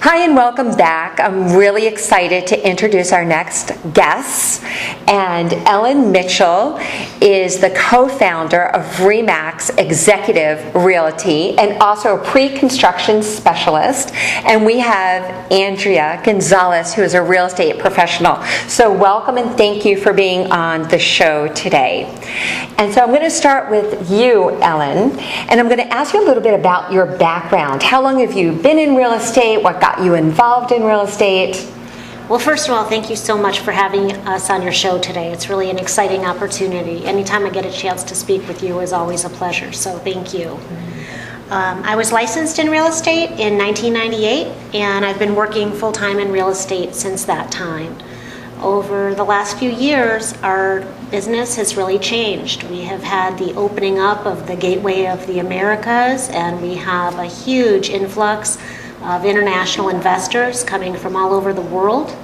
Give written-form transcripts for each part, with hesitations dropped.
Hi and welcome back. I'm really excited to introduce our next guests. And Ellen Mitchel is the co-founder of Remax Executive Realty and also a pre-construction specialist. And we have Andrea Gonzalez, who is a real estate professional. So welcome and thank you for being on the show today. And so I'm going to start with you, Ellen, and I'm going to ask you a little bit about your background. How long have you been in real estate? What got you involved in real estate? Well, first of all, thank you so much for having us on your show today. It's really an exciting opportunity. Anytime I get a chance to speak with you is always a pleasure, so thank you. I was licensed in real estate in 1998, and I've been working full-time in real estate since that time. Over the last few years, our business has really changed. We have had the opening up of the gateway of the Americas, and we have a huge influx of international investors coming from all over the world.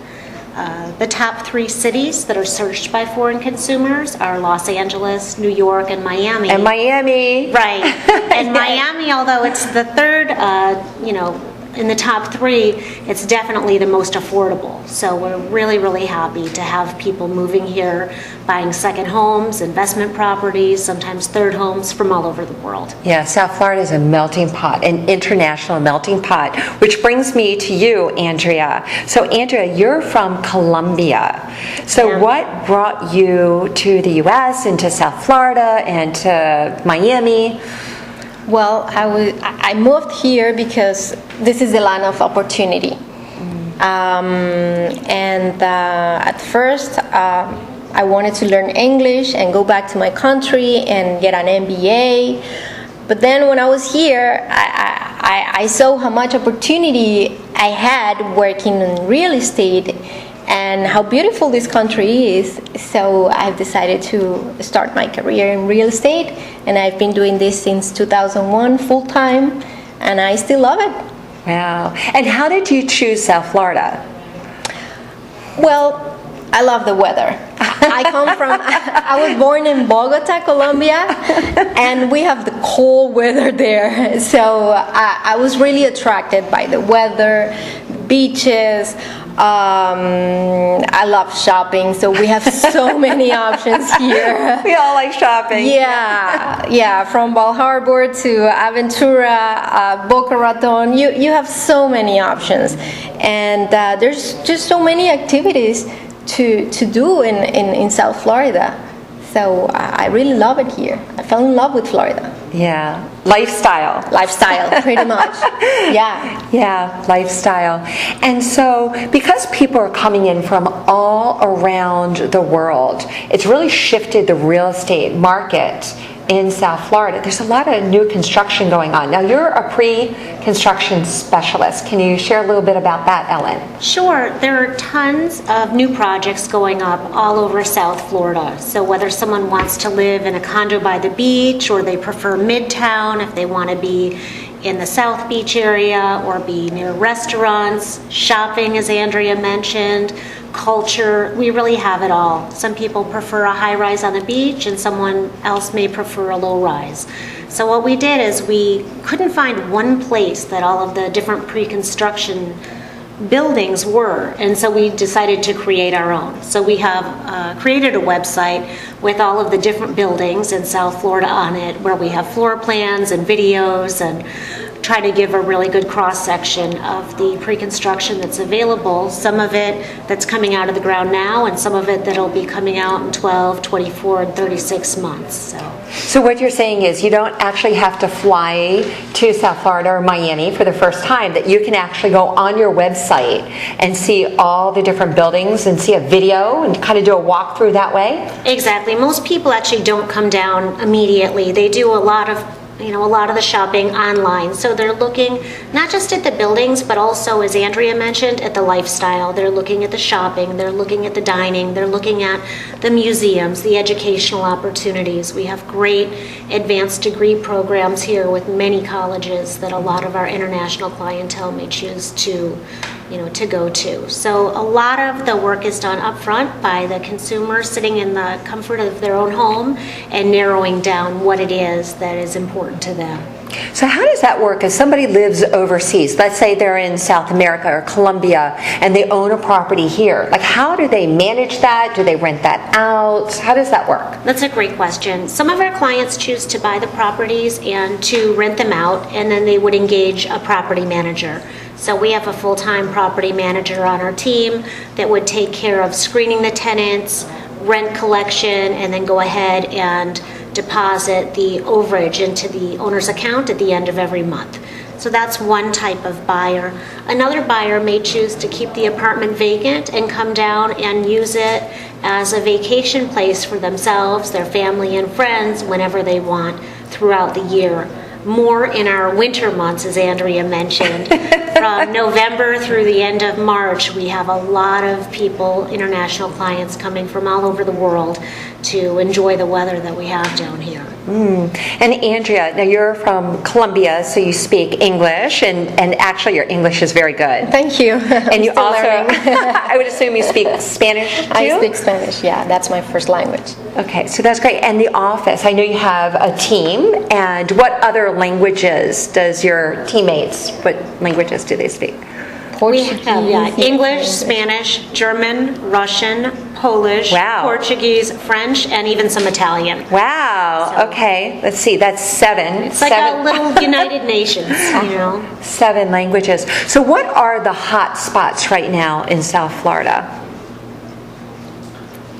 The top 3 cities that are searched by foreign consumers are Los Angeles, New York, and Miami. And Miami. Right. And Miami, although it's the third, in the top 3, it's definitely the most affordable. So we're really, really happy to have people moving here, buying second homes, investment properties, sometimes third homes from all over the world. Yeah, South Florida is a melting pot, an international melting pot, which brings me to you, Andrea. So Andrea, you're from Colombia. So what brought you to the U.S. and to South Florida and to Miami? Well, I moved here because this is the land of opportunity. At first, I wanted to learn English and go back to my country and get an MBA. But then when I was here, I saw how much opportunity I had working in real estate and how beautiful this country is. So I've decided to start my career in real estate, and I've been doing this since 2001 full-time, and I still love it. Wow. And how did you choose South Florida? Well, I love the weather. I was born in Bogota, Colombia, and we have the cold weather there. So I was really attracted by the weather, beaches. I love shopping, so we have so many options here. We all like shopping. Yeah, from Bal Harbour to Aventura, Boca Raton, you have so many options, and there's just so many activities to do in South Florida. So I really love it here. I fell in love with Florida. Yeah, lifestyle, pretty much. Yeah, lifestyle. And so because people are coming in from all around the world, it's really shifted the real estate market in South Florida. There's a lot of new construction going on. Now, you're a pre-construction specialist. Can you share a little bit about that, Ellen? Sure. There are tons of new projects going up all over South Florida. So whether someone wants to live in a condo by the beach, or they prefer Midtown, if they want to be in the South Beach area or be near restaurants, shopping, as Andrea mentioned, culture, we really have it all. Some people prefer a high rise on the beach, and someone else may prefer a low rise. So what we did is we couldn't find one place that all of the different pre-construction buildings were, and so we decided to create our own. So we have created a website with all of the different buildings in South Florida on it, where we have floor plans and videos, and try to give a really good cross-section of the pre-construction that's available, some of it that's coming out of the ground now, and some of it that'll be coming out in 12, 24, and 36 months. So what you're saying is you don't actually have to fly to South Florida or Miami for the first time, that you can actually go on your website and see all the different buildings and see a video and kind of do a walkthrough that way? Exactly. Most people actually don't come down immediately. They do a lot of the shopping online. So they're looking not just at the buildings, but also, as Andrea mentioned, at the lifestyle. They're looking at the shopping, they're looking at the dining, they're looking at the museums, the educational opportunities. We have great advanced degree programs here with many colleges that a lot of our international clientele may choose to go to. So a lot of the work is done up front by the consumer sitting in the comfort of their own home and narrowing down what it is that is important to them. So how does that work if somebody lives overseas? Let's say they're in South America or Colombia and they own a property here. Like, how do they manage that? Do they rent that out? How does that work? That's a great question. Some of our clients choose to buy the properties and to rent them out, and then they would engage a property manager. So we have a full-time property manager on our team that would take care of screening the tenants, rent collection, and then go ahead and deposit the overage into the owner's account at the end of every month. So that's one type of buyer. Another buyer may choose to keep the apartment vacant and come down and use it as a vacation place for themselves, their family, and friends whenever they want throughout the year. More in our winter months, as Andrea mentioned. From November through the end of March, we have a lot of people, international clients, coming from all over the world to enjoy the weather that we have down here. And Andrea, now you're from Colombia, so you speak English, and actually your English is very good. Thank you. And you also, I would assume you speak Spanish too? I speak Spanish, yeah. That's my first language. Okay, so that's great. And the office, I know you have a team, and what other languages does your teammates, what languages do they speak? We have English, Spanish, German, Russian, Polish, Wow. Portuguese, French, and even some Italian. Wow, So- okay. Let's see, that's seven. It's like a little United Nations, you know. 7 languages. So what are the hot spots right now in South Florida?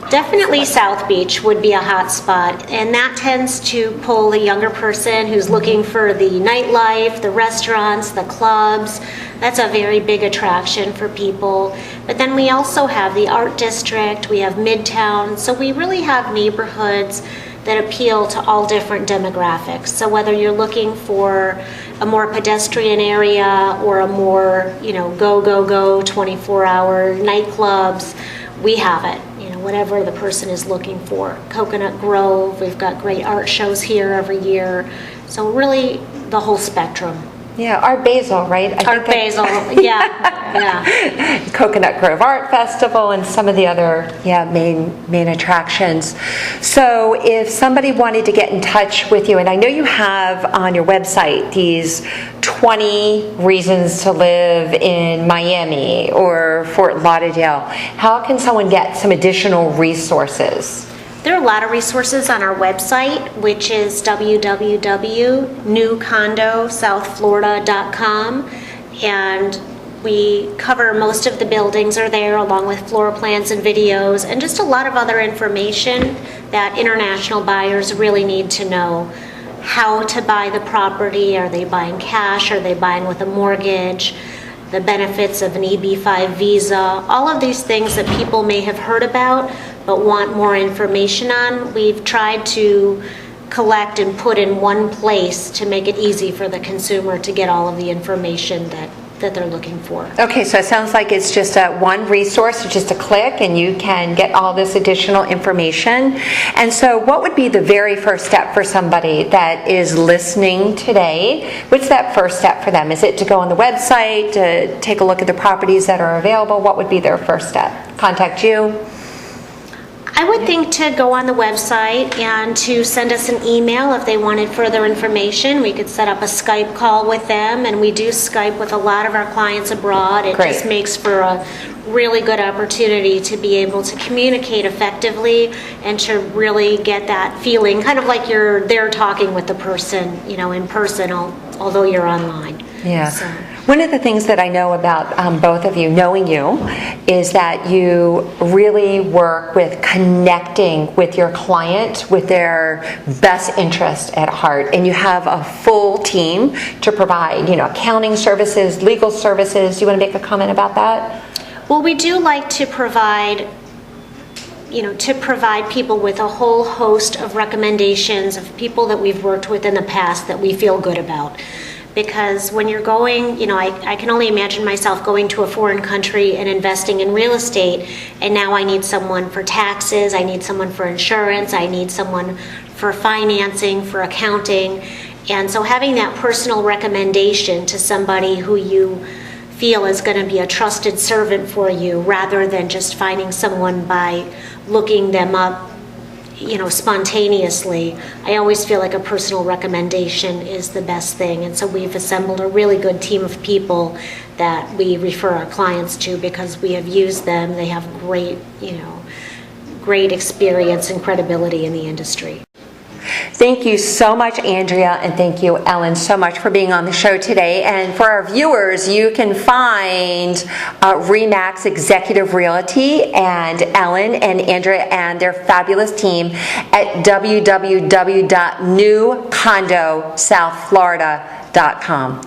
Definitely South Beach would be a hot spot, and that tends to pull a younger person who's looking for the nightlife, the restaurants, the clubs. That's a very big attraction for people. But then we also have the Art District, we have Midtown, so we really have neighborhoods that appeal to all different demographics. So whether you're looking for a more pedestrian area or a more, go 24-hour nightclubs, we have it. Whatever the person is looking for. Coconut Grove, we've got great art shows here every year. So really the whole spectrum. Yeah, Art Basel, right? Art Basel, yeah. Coconut Grove Art Festival and some of the other main attractions. So if somebody wanted to get in touch with you, and I know you have on your website these 20 reasons to live in Miami or Fort Lauderdale, how can someone get some additional resources? There are a lot of resources on our website, which is www.newcondosouthflorida.com, and we cover most of the buildings are there, along with floor plans and videos, and just a lot of other information that international buyers really need to know. How to buy the property, are they buying cash, are they buying with a mortgage, the benefits of an EB-5 visa, all of these things that people may have heard about but want more information on, we've tried to collect and put in one place to make it easy for the consumer to get all of the information that they're looking for. Okay, so it sounds like it's just one resource, just a click, and you can get all this additional information. And so what would be the very first step for somebody that is listening today? What's that first step for them? Is it to go on the website, to take a look at the properties that are available? What would be their first step? Contact you? I would think to go on the website and to send us an email if they wanted further information. We could set up a Skype call with them, and we do Skype with a lot of our clients abroad. It Great. just makes for a really good opportunity to be able to communicate effectively and to really get that feeling, kind of like you're there talking with the person, in person, although you're online. Yeah. So. One of the things that I know about both of you, knowing you, is that you really work with connecting with your client with their best interest at heart. And you have a full team to provide, accounting services, legal services. Do you want to make a comment about that? Well, we do like to provide people with a whole host of recommendations of people that we've worked with in the past that we feel good about. Because when you're going, I can only imagine myself going to a foreign country and investing in real estate, and now I need someone for taxes, I need someone for insurance, I need someone for financing, for accounting. And so having that personal recommendation to somebody who you feel is going to be a trusted servant for you, rather than just finding someone by looking them up spontaneously, I always feel like a personal recommendation is the best thing. And so we've assembled a really good team of people that we refer our clients to because we have used them. They have great experience and credibility in the industry. Thank you so much, Andrea, and thank you, Ellen, so much for being on the show today. And for our viewers, you can find RE/MAX Executive Realty and Ellen and Andrea and their fabulous team at www.newcondosouthflorida.com.